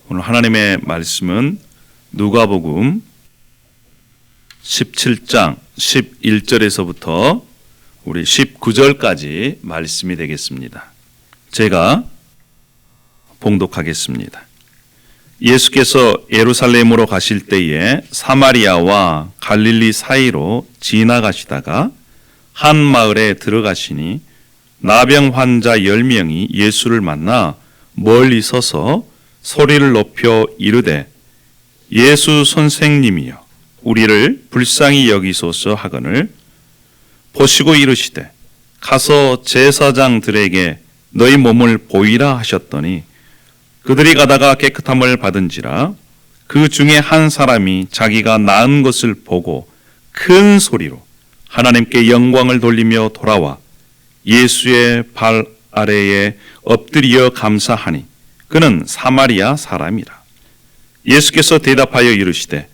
오늘 하나님의 말씀은 누가복음 17장 11절에서부터 우리 19절까지 말씀이 되겠습니다. 제가 봉독하겠습니다. 예수께서 예루살렘으로 가실 때에 사마리아와 갈릴리 사이로 지나가시다가 한 마을에 들어가시니 나병 환자 10명이 예수를 만나 멀리 서서 소리를 높여 이르되 예수 선생님이여 우리를 불쌍히 여기소서 하거늘 보시고 이르시되 가서 제사장들에게 너희 몸을 보이라 하셨더니 그들이 가다가 깨끗함을 받은지라 그 중에 한 사람이 자기가 나은 것을 보고 큰 소리로 하나님께 영광을 돌리며 돌아와 예수의 발 아래에 엎드려 감사하니 그는 사마리아 사람이라. 예수께서 대답하여 이르시되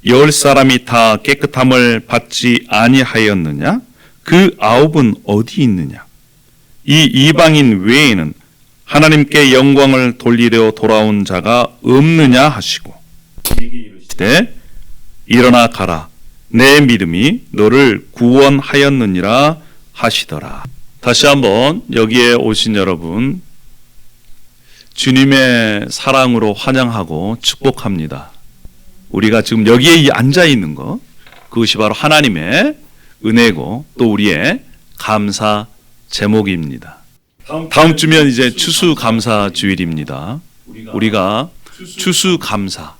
10사람이 다 깨끗함을 받지 아니하였느냐? 그 9은 어디 있느냐? 이 이방인 외에는 하나님께 영광을 돌리려 돌아온 자가 없느냐 하시고 이르시되 일어나 가라 내 믿음이 너를 구원하였느니라 하시더라. 다시 한번 여기에 오신 여러분 주님의 사랑으로 환영하고 축복합니다. 우리가 지금 여기에 앉아 있는 것 그것이 바로 하나님의 은혜고 또 우리의 감사 제목입니다. 다음 주면 이제 추수감사 주일입니다. 우리가 추수감사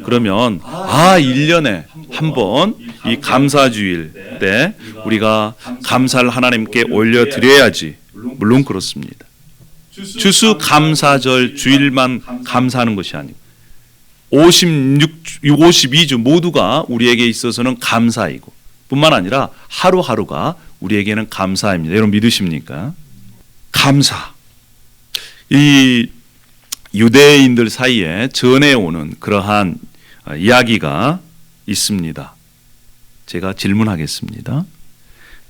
그러면 1년에 한 번 이 감사주일 때 우리가 감사를 하나님께 올려드려야지. 물론 그렇습니다. 추수감사절 주일만 감사하는 것이 아니고 52주 모두가 우리에게 있어서는 감사이고 뿐만 아니라 하루하루가 우리에게는 감사입니다. 여러분 믿으십니까? 감사. 이 유대인들 사이에 전해오는 그러한 이야기가 있습니다. 제가 질문하겠습니다.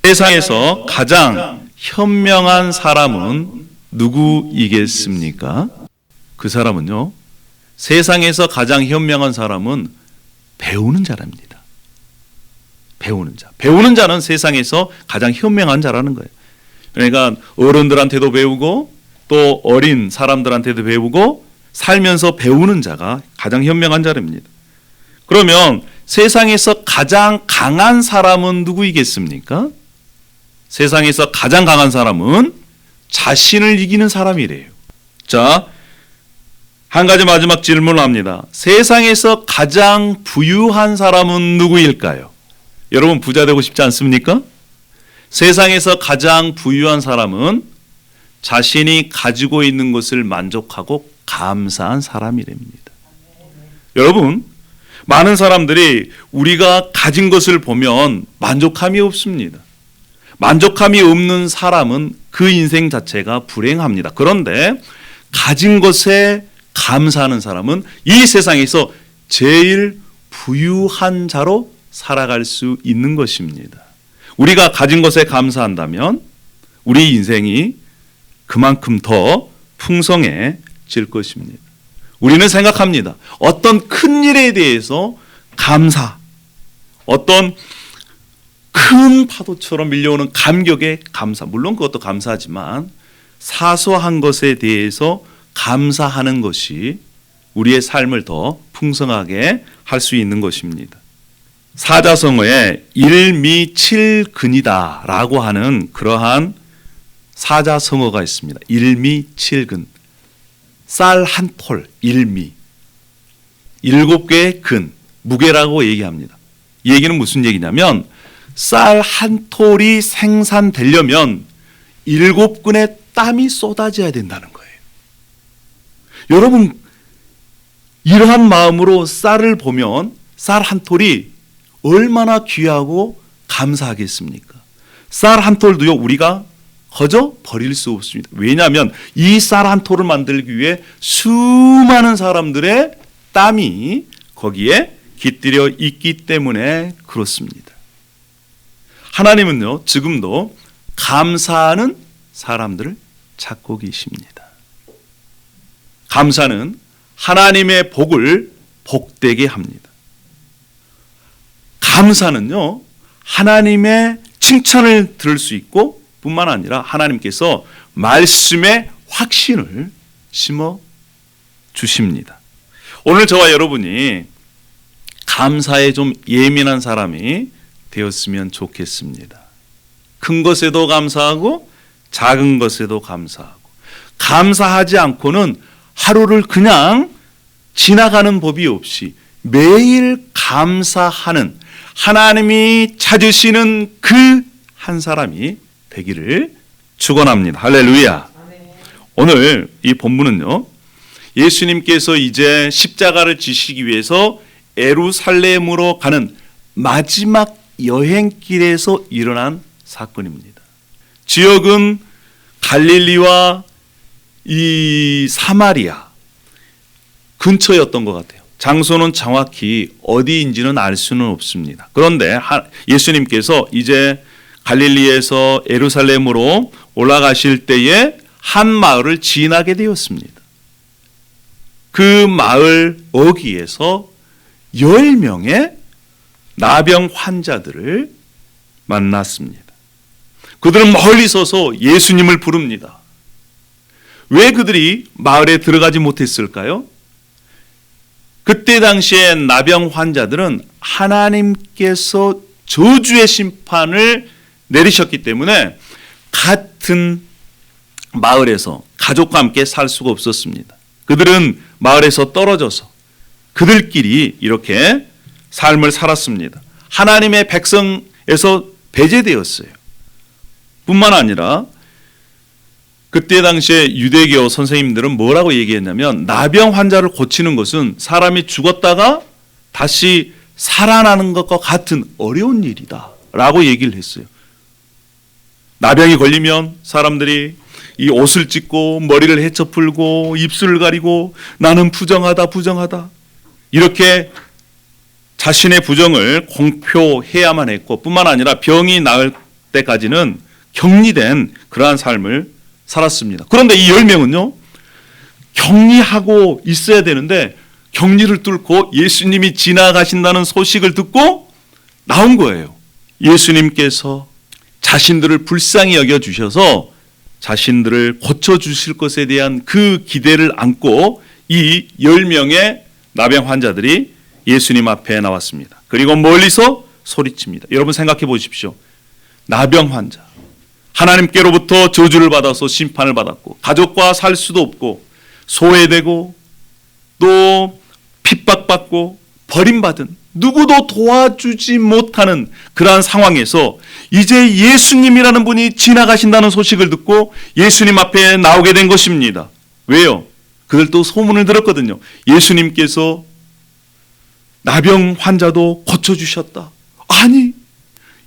세상에서 가장 현명한 사람은 누구이겠습니까? 그 사람은요, 세상에서 가장 현명한 사람은 배우는 자랍니다. 배우는 자. 배우는 자는 세상에서 가장 현명한 자라는 거예요. 그러니까 어른들한테도 배우고 또 어린 사람들한테도 배우고 살면서 배우는 자가 가장 현명한 자랍니다. 그러면 세상에서 가장 강한 사람은 누구이겠습니까? 세상에서 가장 강한 사람은 자신을 이기는 사람이래요. 자, 한 가지 마지막 질문을 합니다. 세상에서 가장 부유한 사람은 누구일까요? 여러분 부자 되고 싶지 않습니까? 세상에서 가장 부유한 사람은 자신이 가지고 있는 것을 만족하고 감사한 사람이랍니다. 여러분, 많은 사람들이 우리가 가진 것을 보면 만족함이 없습니다. 만족함이 없는 사람은 그 인생 자체가 불행합니다. 그런데 가진 것에 감사하는 사람은 이 세상에서 제일 부유한 자로 살아갈 수 있는 것입니다. 우리가 가진 것에 감사한다면 우리 인생이 그만큼 더 풍성해질 것입니다. 우리는 생각합니다. 어떤 큰 일에 대해서 감사, 어떤 큰 파도처럼 밀려오는 감격에 감사, 물론 그것도 감사하지만 사소한 것에 대해서 감사하는 것이 우리의 삶을 더 풍성하게 할 수 있는 것입니다. 사자성어에 일미칠근이다 라고 하는 그러한 사자성어가 있습니다. 일미칠근. 쌀 한 톨, 일미. 7개의 근, 무게라고 얘기합니다. 이 얘기는 무슨 얘기냐면 쌀 한 톨이 생산되려면 7근의 땀이 쏟아져야 된다는 거예요. 여러분, 이러한 마음으로 쌀을 보면 쌀 한 톨이 얼마나 귀하고 감사하겠습니까? 쌀 한 톨도요, 우리가 거저 버릴 수 없습니다. 왜냐하면 이 쌀 한 톨을 만들기 위해 수많은 사람들의 땀이 거기에 깃들여 있기 때문에 그렇습니다. 하나님은요, 지금도 감사하는 사람들을 찾고 계십니다. 감사는 하나님의 복을 복되게 합니다. 감사는요, 하나님의 칭찬을 들을 수 있고 뿐만 아니라 하나님께서 말씀의 확신을 심어 주십니다. 오늘 저와 여러분이 감사에 좀 예민한 사람이 되었으면 좋겠습니다. 큰 것에도 감사하고 작은 것에도 감사하고, 감사하지 않고는 하루를 그냥 지나가는 법이 없이 매일 감사하는 하나님이 찾으시는 그 한 사람이 되기를 축원합니다. 할렐루야. 오늘 이 본문은요, 예수님께서 이제 십자가를 지시기 위해서 예루살렘으로 가는 마지막 여행길에서 일어난 사건입니다. 지역은 갈릴리와 이 사마리아 근처였던 것 같아요. 장소는 정확히 어디인지는 알 수는 없습니다. 그런데 예수님께서 이제 갈릴리에서 예루살렘으로 올라가실 때에 한 마을을 지나게 되었습니다. 그 마을 어귀에서 10명의 나병 환자들을 만났습니다. 그들은 멀리 서서 예수님을 부릅니다. 왜 그들이 마을에 들어가지 못했을까요? 그때 당시에 나병 환자들은 하나님께서 저주의 심판을 내리셨기 때문에 같은 마을에서 가족과 함께 살 수가 없었습니다. 그들은 마을에서 떨어져서 그들끼리 이렇게 삶을 살았습니다. 하나님의 백성에서 배제되었어요. 뿐만 아니라 그때 당시에 유대교 선생님들은 뭐라고 얘기했냐면, 나병 환자를 고치는 것은 사람이 죽었다가 다시 살아나는 것과 같은 어려운 일이다 라고 얘기를 했어요. 나병이 걸리면 사람들이 이 옷을 찢고 머리를 헤쳐풀고 입술을 가리고 나는 부정하다 이렇게 자신의 부정을 공표해야만 했고, 뿐만 아니라 병이 나을 때까지는 격리된 그러한 삶을 살았습니다. 그런데 이 10명은요, 격리하고 있어야 되는데 격리를 뚫고 예수님이 지나가신다는 소식을 듣고 나온 거예요. 예수님께서 자신들을 불쌍히 여겨주셔서 자신들을 고쳐주실 것에 대한 그 기대를 안고 이 10명의 나병 환자들이 예수님 앞에 나왔습니다. 그리고 멀리서 소리칩니다. 여러분 생각해 보십시오. 나병 환자, 하나님께로부터 저주를 받아서 심판을 받았고 가족과 살 수도 없고 소외되고 또 핍박받고 버림받은, 누구도 도와주지 못하는 그러한 상황에서 이제 예수님이라는 분이 지나가신다는 소식을 듣고 예수님 앞에 나오게 된 것입니다. 왜요? 그들도 소문을 들었거든요. 예수님께서 나병 환자도 고쳐주셨다. 아니,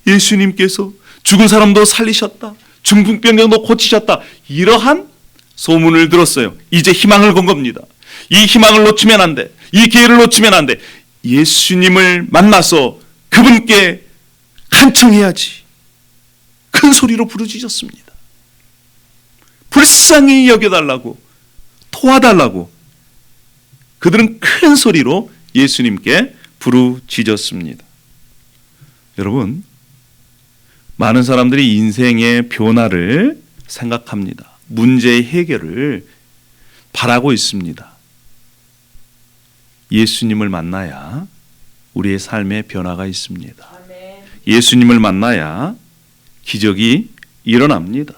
예수님께서 죽은 사람도 살리셨다. 중풍병자도 고치셨다. 이러한 소문을 들었어요. 이제 희망을 건 겁니다. 이 희망을 놓치면 안 돼. 이 기회를 놓치면 안 돼. 예수님을 만나서 그분께 간청해야지. 큰 소리로 부르짖었습니다. 불쌍히 여겨달라고, 도와달라고 그들은 큰 소리로 예수님께 부르짖었습니다. 여러분, 많은 사람들이 인생의 변화를 생각합니다. 문제의 해결을 바라고 있습니다. 예수님을 만나야 우리의 삶에 변화가 있습니다. 예수님을 만나야 기적이 일어납니다.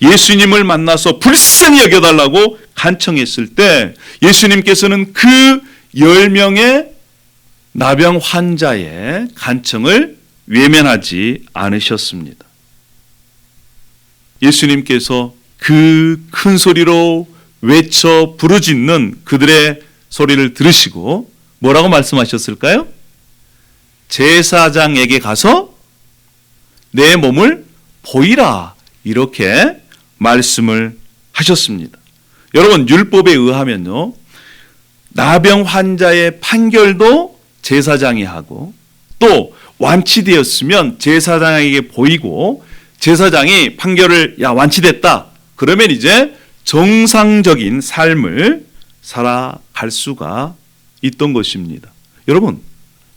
예수님을 만나서 불쌍히 여겨달라고 간청했을 때 예수님께서는 그 10명의 나병 환자의 간청을 외면하지 않으셨습니다. 예수님께서 그 큰 소리로 외쳐 부르짖는 그들의 소리를 들으시고 뭐라고 말씀하셨을까요? 제사장에게 가서 내 몸을 보이라, 이렇게 말씀을 하셨습니다. 여러분, 율법에 의하면요, 나병 환자의 판결도 제사장이 하고 또 완치되었으면 제사장에게 보이고 제사장이 판결을 완치됐다 그러면 이제 정상적인 삶을 살아가는 갈 수가 있던 것입니다. 여러분,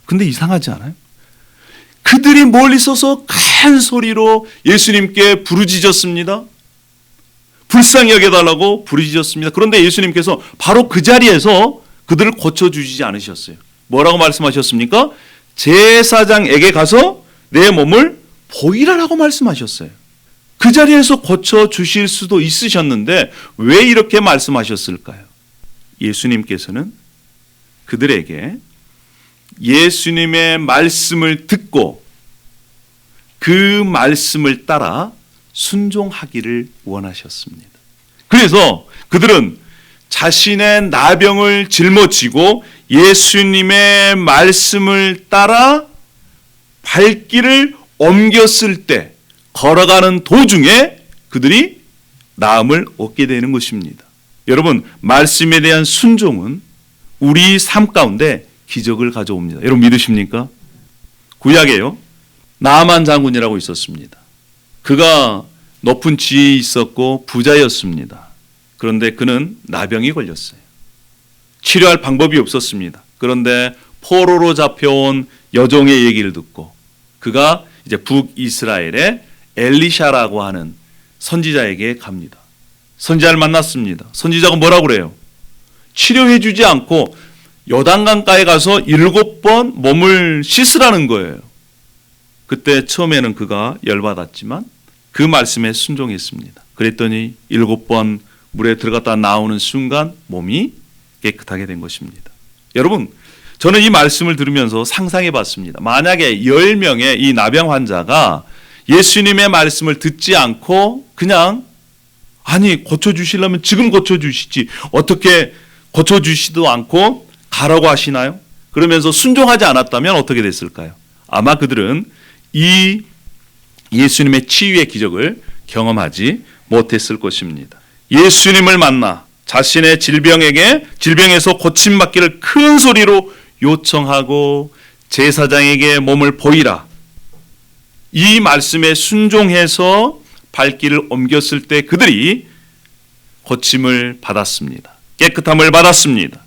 근데 이상하지 않아요? 그들이 멀리 서서 큰 소리로 예수님께 부르짖었습니다. 불쌍히 여겨달라고 부르짖었습니다. 그런데 예수님께서 바로 그 자리에서 그들을 고쳐주시지 않으셨어요. 뭐라고 말씀하셨습니까? 제사장에게 가서 내 몸을 보이라라고 말씀하셨어요. 그 자리에서 고쳐주실 수도 있으셨는데 왜 이렇게 말씀하셨을까요? 예수님께서는 그들에게 예수님의 말씀을 듣고 그 말씀을 따라 순종하기를 원하셨습니다. 그래서 그들은 자신의 나병을 짊어지고 예수님의 말씀을 따라 발길을 옮겼을 때 걸어가는 도중에 그들이 나음을 얻게 되는 것입니다. 여러분, 말씀에 대한 순종은 우리 삶 가운데 기적을 가져옵니다. 여러분 믿으십니까? 구약에요, 나아만 장군이라고 있었습니다. 그가 높은 지위에 있었고 부자였습니다. 그런데 그는 나병이 걸렸어요. 치료할 방법이 없었습니다. 그런데 포로로 잡혀온 여종의 얘기를 듣고 그가 이제 북이스라엘의 엘리샤라고 하는 선지자에게 갑니다. 선지자를 만났습니다. 선지자가 뭐라고 그래요? 치료해 주지 않고 요단강가에 가서 7번 몸을 씻으라는 거예요. 그때 처음에는 그가 열받았지만 그 말씀에 순종했습니다. 그랬더니 7번 물에 들어갔다 나오는 순간 몸이 깨끗하게 된 것입니다. 여러분, 저는 이 말씀을 들으면서 상상해 봤습니다. 만약에 10명의 이 나병 환자가 예수님의 말씀을 듣지 않고 그냥 아니 고쳐주시려면 지금 고쳐주시지 어떻게 고쳐주시도 않고 가라고 하시나요? 그러면서 순종하지 않았다면 어떻게 됐을까요? 아마 그들은 이 예수님의 치유의 기적을 경험하지 못했을 것입니다. 예수님을 만나 자신의 질병에서 고침받기를 큰 소리로 요청하고 제사장에게 몸을 보이라. 이 말씀에 순종해서 발길을 옮겼을 때 그들이 고침을 받았습니다. 깨끗함을 받았습니다.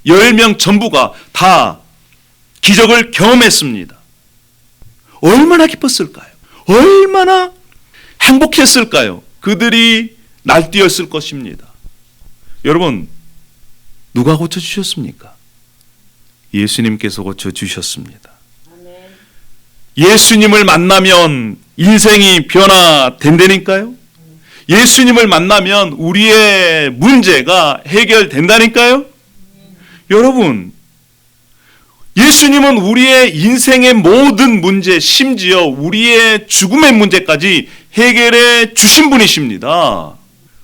10명 전부가 다 기적을 경험했습니다. 얼마나 기뻤을까요? 얼마나 행복했을까요? 그들이 날뛰었을 것입니다. 여러분, 누가 고쳐주셨습니까? 예수님께서 고쳐주셨습니다. 예수님을 만나면 인생이 변화된다니까요? 예수님을 만나면 우리의 문제가 해결된다니까요? 여러분, 예수님은 우리의 인생의 모든 문제, 심지어 우리의 죽음의 문제까지 해결해 주신 분이십니다.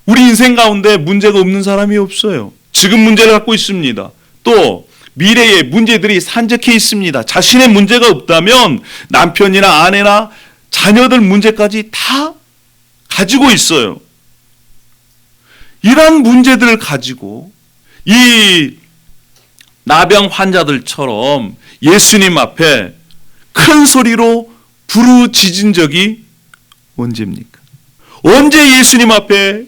우리 인생 가운데 문제가 없는 사람이 없어요. 지금 문제를 갖고 있습니다. 또 미래의 문제들이 산적해 있습니다. 자신의 문제가 없다면 남편이나 아내나 자녀들 문제까지 다 가지고 있어요. 이러한 문제들을 가지고 이 나병 환자들처럼 예수님 앞에 큰 소리로 부르짖은 적이 언제입니까? 언제 예수님 앞에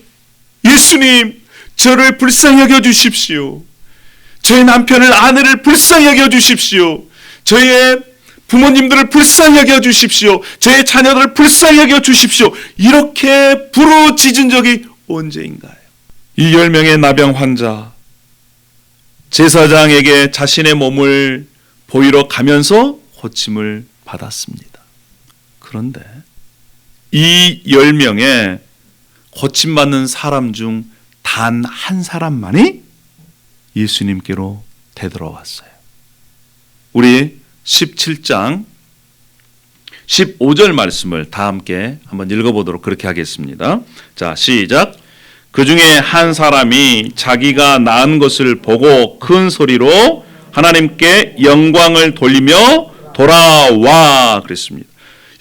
예수님 저를 불쌍히 여겨 주십시오. 저의 남편을 아내를 불쌍히 여겨 주십시오. 저의 부모님들을 불쌍히 여겨 주십시오. 저의 자녀들을 불쌍히 여겨 주십시오. 이렇게 부르짖은 적이 언제인가요? 이 10명의 나병 환자 제사장에게 자신의 몸을 보이러 가면서 고침을 받았습니다. 그런데 이 10명의 고침받는 사람 중 단 한 사람만이 예수님께로 되돌아왔어요. 우리 17장 15절 말씀을 다 함께 한번 읽어보도록 그렇게 하겠습니다. 자, 시작. 그 중에 한 사람이 자기가 나은 것을 보고 큰 소리로 하나님께 영광을 돌리며 돌아와 그랬습니다.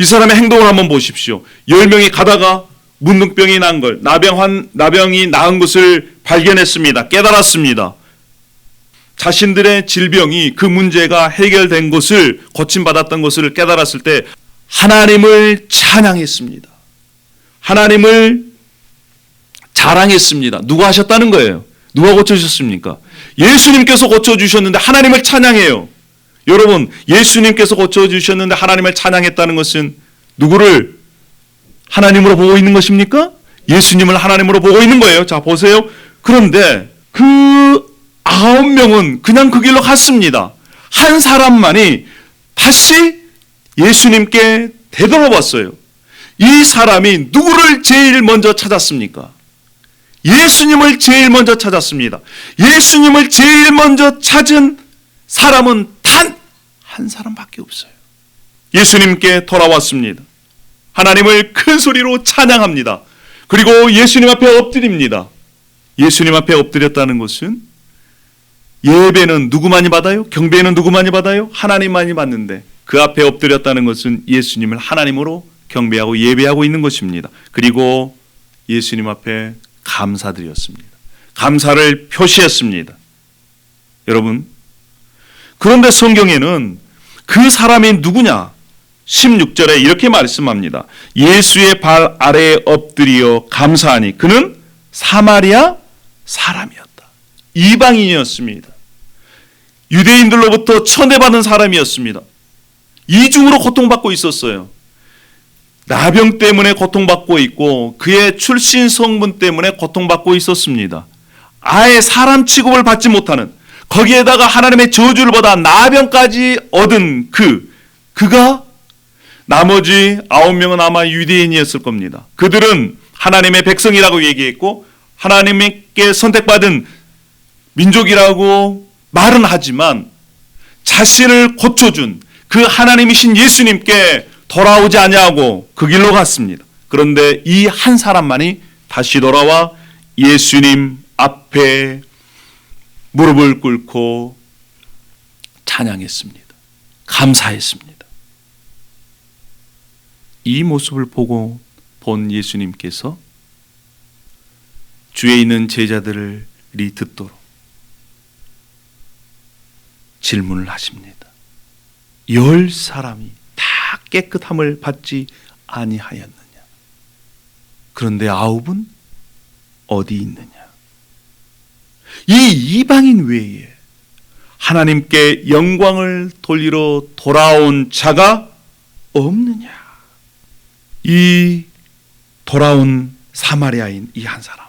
이 사람의 행동을 한번 보십시오. 10명이 가다가 문둥병이 난 걸, 나병이 나은 것을 발견했습니다. 깨달았습니다. 자신들의 질병이 그 문제가 해결된 것을 고침받았던 것을 깨달았을 때 하나님을 찬양했습니다. 하나님을 자랑했습니다. 누가 하셨다는 거예요? 누가 고쳐주셨습니까? 예수님께서 고쳐주셨는데 하나님을 찬양해요. 여러분, 예수님께서 고쳐주셨는데 하나님을 찬양했다는 것은 누구를 하나님으로 보고 있는 것입니까? 예수님을 하나님으로 보고 있는 거예요. 자, 보세요. 그런데 그 9명은 그냥 그 길로 갔습니다. 한 사람만이 다시 예수님께 되돌아왔어요. 이 사람이 누구를 제일 먼저 찾았습니까? 예수님을 제일 먼저 찾았습니다. 예수님을 제일 먼저 찾은 사람은 단 한 사람밖에 없어요. 예수님께 돌아왔습니다. 하나님을 큰 소리로 찬양합니다. 그리고 예수님 앞에 엎드립니다. 예수님 앞에 엎드렸다는 것은 예배는 누구만이 받아요? 경배는 누구만이 받아요? 하나님만이 받는데 그 앞에 엎드렸다는 것은 예수님을 하나님으로 경배하고 예배하고 있는 것입니다. 그리고 예수님 앞에 감사드렸습니다. 감사를 표시했습니다. 여러분, 그런데 성경에는 그 사람이 누구냐? 16절에 이렇게 말씀합니다. 예수의 발 아래에 엎드려 감사하니 그는 사마리아 사람이었다. 이방인이었습니다. 유대인들로부터 천대받은 사람이었습니다. 이중으로 고통받고 있었어요. 나병 때문에 고통받고 있고 그의 출신 성분 때문에 고통받고 있었습니다. 아예 사람 취급을 받지 못하는, 거기에다가 하나님의 저주를 받아 나병까지 얻은 그가 나머지 9명은 아마 유대인이었을 겁니다. 그들은 하나님의 백성이라고 얘기했고 하나님께 선택받은 민족이라고 말은 하지만 자신을 고쳐준 그 하나님이신 예수님께 돌아오지 아니하고 그 길로 갔습니다. 그런데 이 한 사람만이 다시 돌아와 예수님 앞에 무릎을 꿇고 찬양했습니다. 감사했습니다. 이 모습을 보고 본 예수님께서 주위에 있는 제자들이 듣도록 질문을 하십니다. 10사람이 다 깨끗함을 받지 아니하였느냐? 그런데 9은 어디 있느냐? 이 이방인 외에 하나님께 영광을 돌리러 돌아온 자가 없느냐? 이 돌아온 사마리아인 이 한 사람,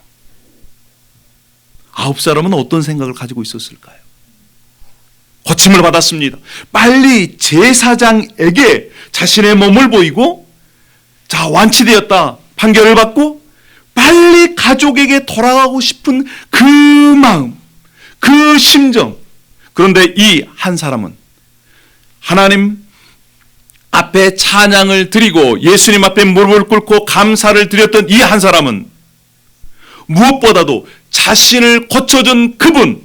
9사람은 어떤 생각을 가지고 있었을까요? 고침을 받았습니다. 빨리 제사장에게 자신의 몸을 보이고 자, 완치되었다 판결을 받고 빨리 가족에게 돌아가고 싶은 그 마음, 그 심정. 그런데 이 한 사람은 하나님 앞에 찬양을 드리고 예수님 앞에 무릎을 꿇고 감사를 드렸던 이 한 사람은 무엇보다도 자신을 고쳐준 그분,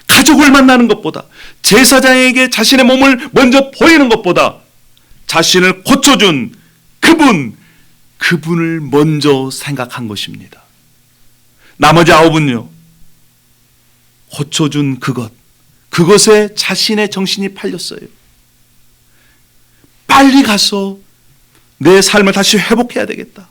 가족을 만나는 것보다, 제사장에게 자신의 몸을 먼저 보이는 것보다 자신을 고쳐준 그분을 먼저 생각한 것입니다. 나머지 9은요, 고쳐준 그것에 자신의 정신이 팔렸어요. 빨리 가서 내 삶을 다시 회복해야 되겠다.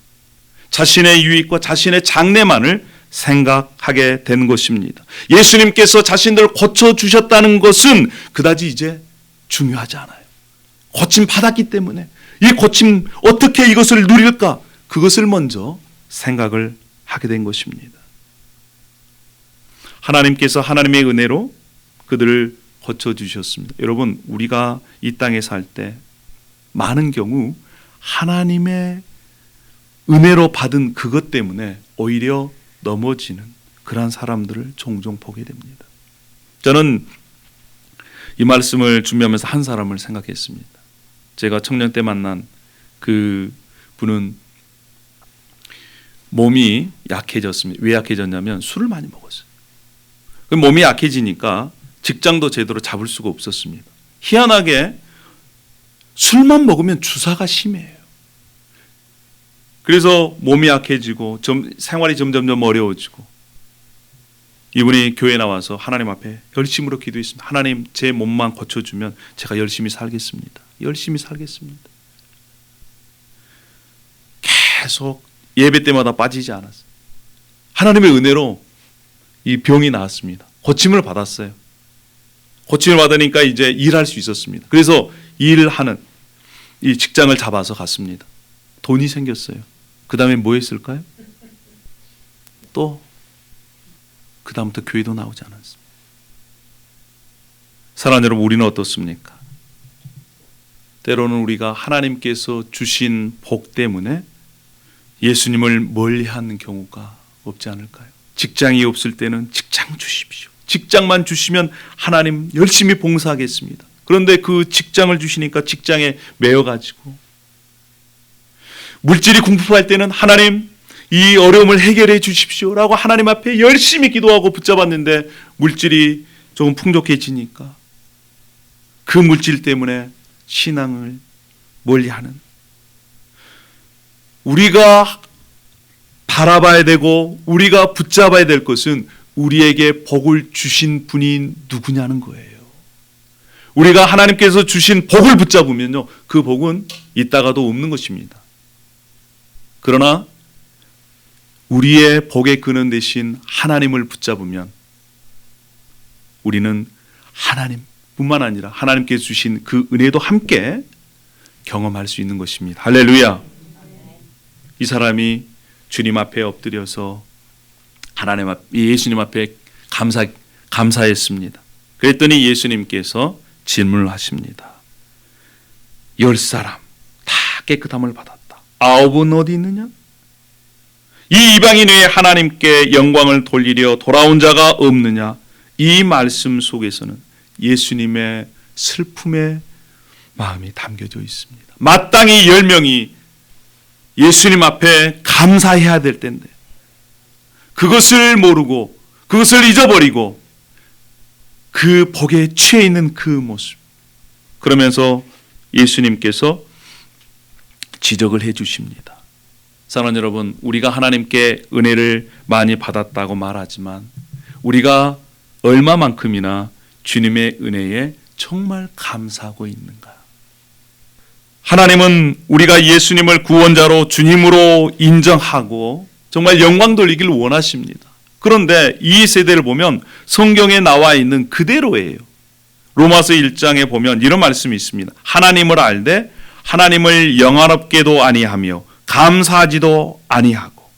자신의 유익과 자신의 장래만을 생각하게 된 것입니다. 예수님께서 자신들을 고쳐주셨다는 것은 그다지 이제 중요하지 않아요. 고침 받았기 때문에 이 고침 어떻게 이것을 누릴까? 그것을 먼저 생각을 하게 된 것입니다. 하나님께서 하나님의 은혜로 그들을 고쳐주셨습니다. 여러분, 우리가 이 땅에 살 때 많은 경우 하나님의 은혜로 받은 그것 때문에 오히려 넘어지는 그러한 사람들을 종종 보게 됩니다. 저는 이 말씀을 준비하면서 한 사람을 생각했습니다. 제가 청년 때 만난 그 분은 몸이 약해졌습니다. 왜 약해졌냐면 술을 많이 먹었어요. 몸이 약해지니까 직장도 제대로 잡을 수가 없었습니다. 희한하게 술만 먹으면 주사가 심해요. 그래서 몸이 약해지고 생활이 점점점 어려워지고 이분이 교회에 나와서 하나님 앞에 열심으로 기도했습니다. 하나님, 제 몸만 고쳐주면 제가 열심히 살겠습니다. 열심히 살겠습니다. 계속 예배 때마다 빠지지 않았어요. 하나님의 은혜로 이 병이 나았습니다. 고침을 받았어요. 고침을 받으니까 이제 일할 수 있었습니다. 그래서 일하는 이 직장을 잡아서 갔습니다. 돈이 생겼어요. 그 다음에 뭐 했을까요? 또 그 다음부터 교회도 나오지 않았습니다. 사랑하는 여러분, 우리는 어떻습니까? 때로는 우리가 하나님께서 주신 복 때문에 예수님을 멀리하는 경우가 없지 않을까요? 직장이 없을 때는 직장 주십시오. 직장만 주시면 하나님 열심히 봉사하겠습니다. 그런데 그 직장을 주시니까 직장에 매여가지고, 물질이 궁핍할 때는 하나님 이 어려움을 해결해 주십시오라고 하나님 앞에 열심히 기도하고 붙잡았는데 물질이 조금 풍족해지니까 그 물질 때문에 신앙을 멀리하는, 우리가 바라봐야 되고 우리가 붙잡아야 될 것은 우리에게 복을 주신 분이 누구냐는 거예요. 우리가 하나님께서 주신 복을 붙잡으면요, 그 복은 있다가도 없는 것입니다. 그러나 우리의 복의 근원 대신 하나님을 붙잡으면 우리는 하나님뿐만 아니라 하나님께서 주신 그 은혜도 함께 경험할 수 있는 것입니다. 할렐루야. 이 사람이 주님 앞에 엎드려서 예수님 앞에 감사했습니다. 그랬더니 예수님께서 질문을 하십니다. 10사람 다 깨끗함을 받았다. 9은 어디 있느냐? 이 이방인 외에 하나님께 영광을 돌리려 돌아온 자가 없느냐? 이 말씀 속에서는 예수님의 슬픔의 마음이 담겨져 있습니다. 마땅히 10명이 예수님 앞에 감사해야 될 텐데 그것을 모르고 그것을 잊어버리고 그 복에 취해 있는 그 모습, 그러면서 예수님께서 지적을 해 주십니다. 사랑하는 여러분, 우리가 하나님께 은혜를 많이 받았다고 말하지만 우리가 얼마만큼이나 주님의 은혜에 정말 감사하고 있는가? 하나님은 우리가 예수님을 구원자로 주님으로 인정하고 정말 영광 돌리기를 원하십니다. 그런데 이 세대를 보면 성경에 나와 있는 그대로예요. 로마서 1장에 보면 이런 말씀이 있습니다. 하나님을 알되 하나님을 영화롭게도 아니하며 감사하지도 아니하고.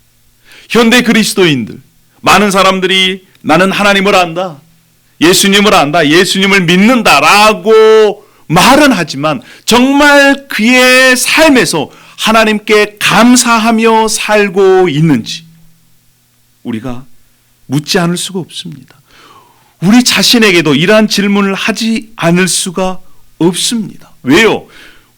현대 그리스도인들, 많은 사람들이 나는 하나님을 안다, 예수님을 안다, 예수님을 믿는다라고 말은 하지만 정말 그의 삶에서 하나님께 감사하며 살고 있는지 우리가 묻지 않을 수가 없습니다. 우리 자신에게도 이러한 질문을 하지 않을 수가 없습니다. 왜요?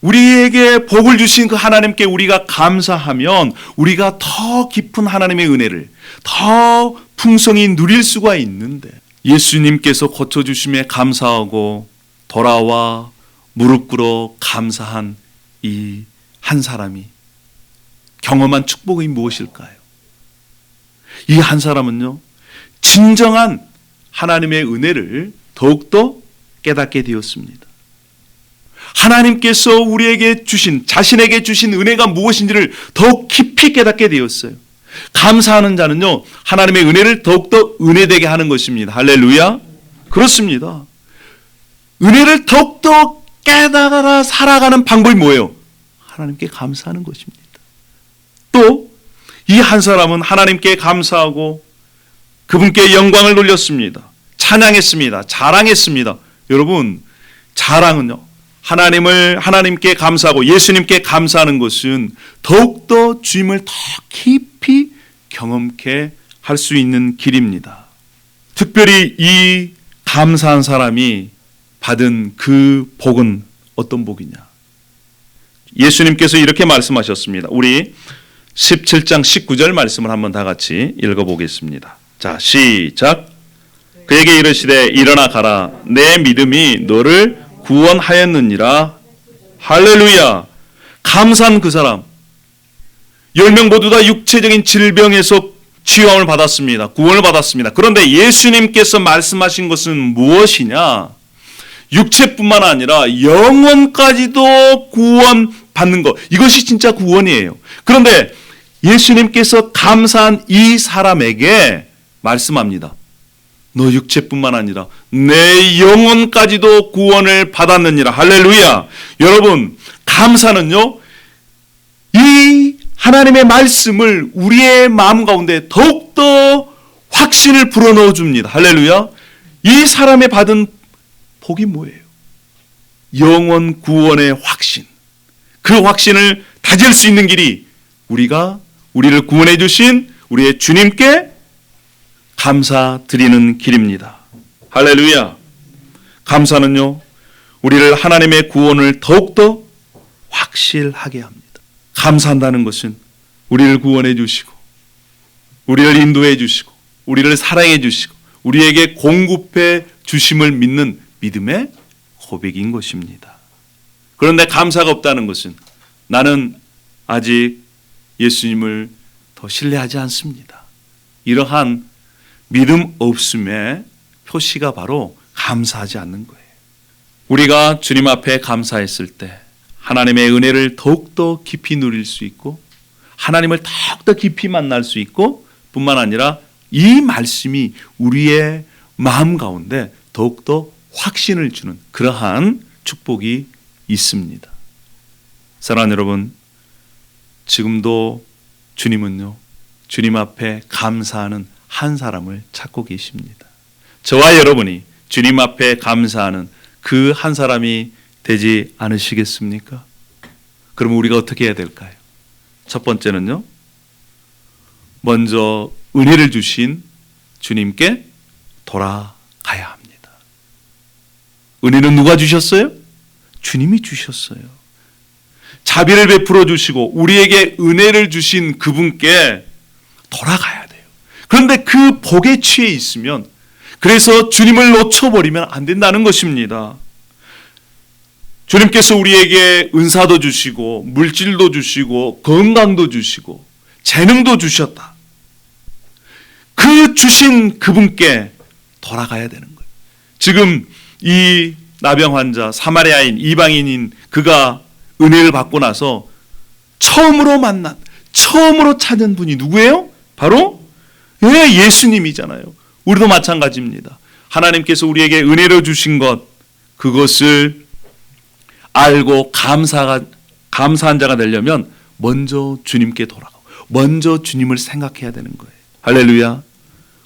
우리에게 복을 주신 그 하나님께 우리가 감사하면 우리가 더 깊은 하나님의 은혜를 더 풍성히 누릴 수가 있는데, 예수님께서 고쳐주심에 감사하고 돌아와 무릎 꿇어 감사한 이 한 사람이 경험한 축복이 무엇일까요? 이 한 사람은요, 진정한 하나님의 은혜를 더욱더 깨닫게 되었습니다. 하나님께서 우리에게 주신, 자신에게 주신 은혜가 무엇인지를 더욱 깊이 깨닫게 되었어요. 감사하는 자는요, 하나님의 은혜를 더욱더 은혜되게 하는 것입니다. 할렐루야. 그렇습니다. 은혜를 더욱더 깨달아 살아가는 방법이 뭐예요? 하나님께 감사하는 것입니다. 또 이 한 사람은 하나님께 감사하고 그분께 영광을 돌렸습니다. 찬양했습니다. 자랑했습니다. 여러분, 자랑은요, 하나님께 감사하고 예수님께 감사하는 것은 더욱더 주님을 더 깊이 경험케 할 수 있는 길입니다. 특별히 이 감사한 사람이 받은 그 복은 어떤 복이냐? 예수님께서 이렇게 말씀하셨습니다. 우리 17장 19절 말씀을 한번 다 같이 읽어보겠습니다. 자, 시작. 그에게 이르시되 일어나 가라. 내 믿음이 너를 구원하였느니라. 할렐루야. 감사한 그 사람, 10명 모두 다 육체적인 질병에서 치유함을 받았습니다. 구원을 받았습니다. 그런데 예수님께서 말씀하신 것은 무엇이냐? 육체뿐만 아니라 영혼까지도 구원받는 것, 이것이 진짜 구원이에요. 그런데 예수님께서 감사한 이 사람에게 말씀합니다. 너 육체뿐만 아니라 내 영혼까지도 구원을 받았느니라. 할렐루야. 여러분, 감사는요, 이 하나님의 말씀을 우리의 마음 가운데 더욱더 확신을 불어넣어 줍니다. 할렐루야. 이 사람의 받은 복이 뭐예요? 영원 구원의 확신. 그 확신을 다질 수 있는 길이 우리를 구원해 주신 우리의 주님께 감사드리는 길입니다. 할렐루야. 감사는요, 우리를 하나님의 구원을 더욱더 확실하게 합니다. 감사한다는 것은 우리를 구원해 주시고, 우리를 인도해 주시고, 우리를 사랑해 주시고, 우리에게 공급해 주심을 믿는 믿음의 고백인 것입니다. 그런데 감사가 없다는 것은 나는 아직 예수님을 더 신뢰하지 않습니다. 이러한 믿음 없음의 표시가 바로 감사하지 않는 거예요. 우리가 주님 앞에 감사했을 때 하나님의 은혜를 더욱더 깊이 누릴 수 있고, 하나님을 더욱더 깊이 만날 수 있고, 뿐만 아니라 이 말씀이 우리의 마음 가운데 더욱더 확신을 주는 그러한 축복이 있습니다. 사랑하는 여러분, 지금도 주님은요, 주님 앞에 감사하는 한 사람을 찾고 계십니다. 저와 여러분이 주님 앞에 감사하는 그 한 사람이 되지 않으시겠습니까? 그럼 우리가 어떻게 해야 될까요? 첫 번째는요, 먼저 은혜를 주신 주님께 돌아가야 합니다. 은혜는 누가 주셨어요? 주님이 주셨어요. 자비를 베풀어 주시고 우리에게 은혜를 주신 그분께 돌아가야 돼요. 그런데 그 복에 취해 있으면, 그래서 주님을 놓쳐버리면 안 된다는 것입니다. 주님께서 우리에게 은사도 주시고 물질도 주시고 건강도 주시고 재능도 주셨다. 그 주신 그분께 돌아가야 되는 거예요. 지금 이 나병 환자, 사마리아인, 이방인인 그가 은혜를 받고 나서 처음으로 찾은 분이 누구예요? 바로 예수님이잖아요. 우리도 마찬가지입니다. 하나님께서 우리에게 은혜를 주신 것, 그것을 알고 감사한 자가 되려면 먼저 주님께 돌아가고 먼저 주님을 생각해야 되는 거예요. 할렐루야.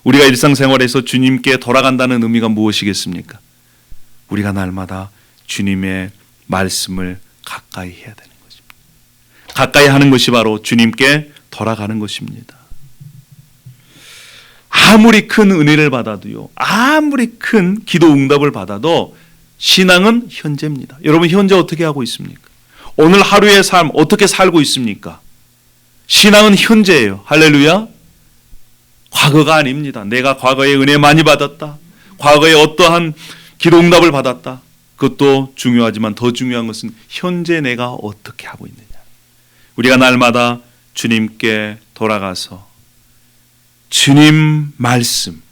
우리가 일상생활에서 주님께 돌아간다는 의미가 무엇이겠습니까? 우리가 날마다 주님의 말씀을 가까이 해야 되는 것입니다. 가까이 하는 것이 바로 주님께 돌아가는 것입니다. 아무리 큰 은혜를 받아도요, 아무리 큰 기도 응답을 받아도 신앙은 현재입니다. 여러분, 현재 어떻게 하고 있습니까? 오늘 하루의 삶 어떻게 살고 있습니까? 신앙은 현재예요. 할렐루야. 과거가 아닙니다. 내가 과거에 은혜 많이 받았다, 과거에 어떠한 기도 응답을 받았다, 그것도 중요하지만 더 중요한 것은 현재 내가 어떻게 하고 있느냐. 우리가 날마다 주님께 돌아가서 주님 말씀을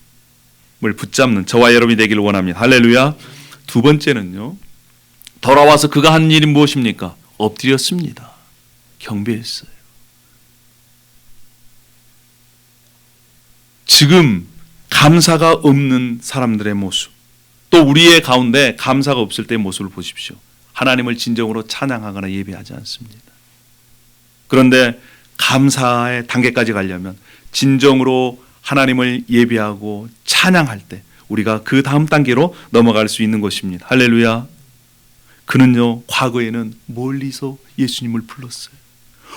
붙잡는 저와 여러분이 되기를 원합니다. 할렐루야. 두 번째는요, 돌아와서 그가 한 일이 무엇입니까? 엎드렸습니다. 경배했어요. 지금 감사가 없는 사람들의 모습, 또 우리의 가운데 감사가 없을 때의 모습을 보십시오. 하나님을 진정으로 찬양하거나 예배하지 않습니다. 그런데 감사의 단계까지 가려면 진정으로 하나님을 예배하고 찬양할 때 우리가 그 다음 단계로 넘어갈 수 있는 것입니다. 할렐루야. 그는요, 과거에는 멀리서 예수님을 불렀어요.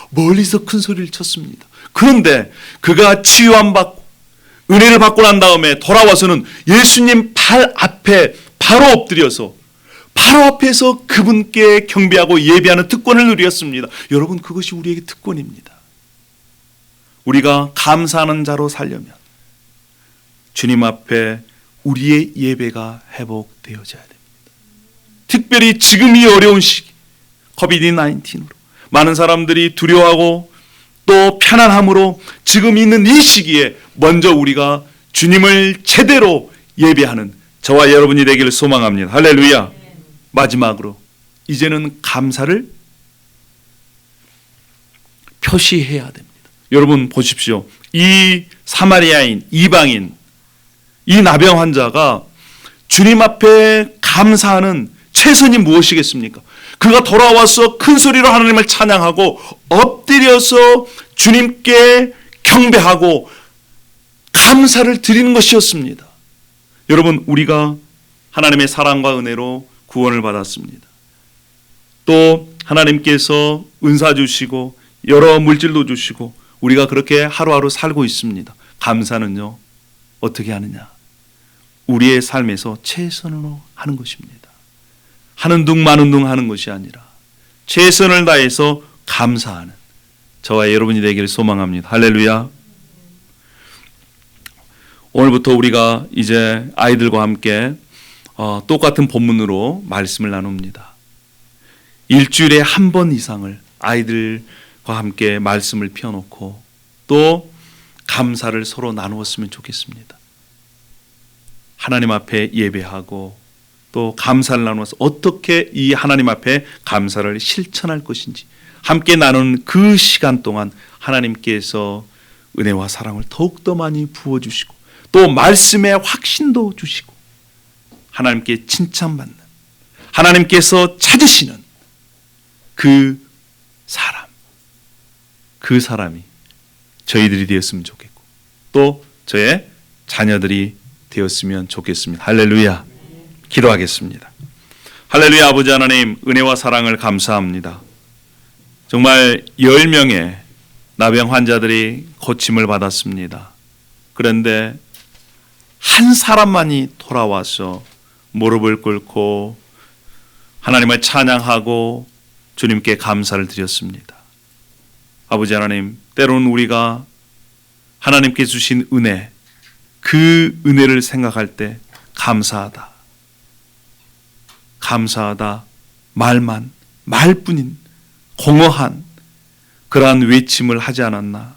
멀리서 큰 소리를 쳤습니다. 그런데 그가 치유함 받고 은혜를 받고 난 다음에 돌아와서는 예수님 발 앞에 바로 엎드려서 바로 앞에서 그분께 경배하고 예배하는 특권을 누렸습니다. 여러분, 그것이 우리에게 특권입니다. 우리가 감사하는 자로 살려면 주님 앞에 우리의 예배가 회복되어져야 됩니다. 특별히 지금 이 어려운 시기, 코비드-19으로 많은 사람들이 두려워하고 또 편안함으로 지금 있는 이 시기에 먼저 우리가 주님을 제대로 예배하는 저와 여러분이 되기를 소망합니다. 할렐루야. 마지막으로 이제는 감사를 표시해야 됩니다. 여러분 보십시오. 이 사마리아인, 이방인, 이 나병 환자가 주님 앞에 감사하는 최선이 무엇이겠습니까? 그가 돌아와서 큰 소리로 하나님을 찬양하고 엎드려서 주님께 경배하고 감사를 드리는 것이었습니다. 여러분, 우리가 하나님의 사랑과 은혜로 구원을 받았습니다. 또 하나님께서 은사 주시고 여러 물질도 주시고 우리가 그렇게 하루하루 살고 있습니다. 감사는요, 어떻게 하느냐? 우리의 삶에서 최선으로 하는 것입니다. 하는 둥 마는 둥 하는 것이 아니라 최선을 다해서 감사하는 저와 여러분이 되기를 소망합니다. 할렐루야. 오늘부터 우리가 이제 아이들과 함께 똑같은 본문으로 말씀을 나눕니다. 일주일에 한 번 이상을 아이들과 함께 말씀을 펴놓고 또 감사를 서로 나누었으면 좋겠습니다. 하나님 앞에 예배하고 또 감사를 나누어서 어떻게 이 하나님 앞에 감사를 실천할 것인지 함께 나눈 그 시간 동안 하나님께서 은혜와 사랑을 더욱더 많이 부어주시고 또 말씀의 확신도 주시고 하나님께 칭찬받는, 하나님께서 찾으시는 그 사람이 저희들이 되었으면 좋겠고 또 저의 자녀들이 되었으면 좋겠습니다. 할렐루야. 기도하겠습니다. 할렐루야. 아버지 하나님, 은혜와 사랑을 감사합니다. 정말 10명의 나병 환자들이 고침을 받았습니다. 그런데 한 사람만이 돌아와서 무릎을 꿇고 하나님을 찬양하고 주님께 감사를 드렸습니다. 아버지 하나님, 때로는 우리가 하나님께 주신 은혜, 그 은혜를 생각할 때 감사하다, 말뿐인 공허한 그러한 외침을 하지 않았나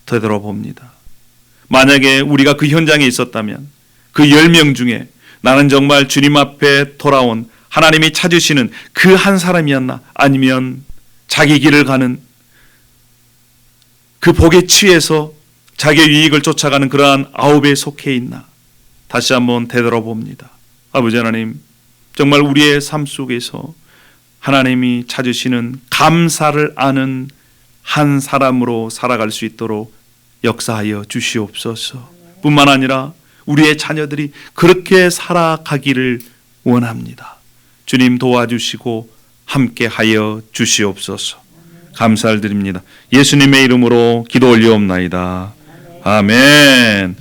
되돌아봅니다. 만약에 우리가 그 현장에 있었다면 그 10명 중에 나는 정말 주님 앞에 돌아온 하나님이 찾으시는 그 한 사람이었나, 아니면 자기 길을 가는 그 복에 취해서 자기의 유익을 쫓아가는 그러한 아홉에 속해 있나, 다시 한번 되돌아봅니다. 아버지 하나님, 정말 우리의 삶 속에서 하나님이 찾으시는 감사를 아는 한 사람으로 살아갈 수 있도록 역사하여 주시옵소서. 뿐만 아니라 우리의 자녀들이 그렇게 살아가기를 원합니다. 주님 도와주시고 함께하여 주시옵소서. 감사를 드립니다. 예수님의 이름으로 기도 올리옵나이다. 아멘.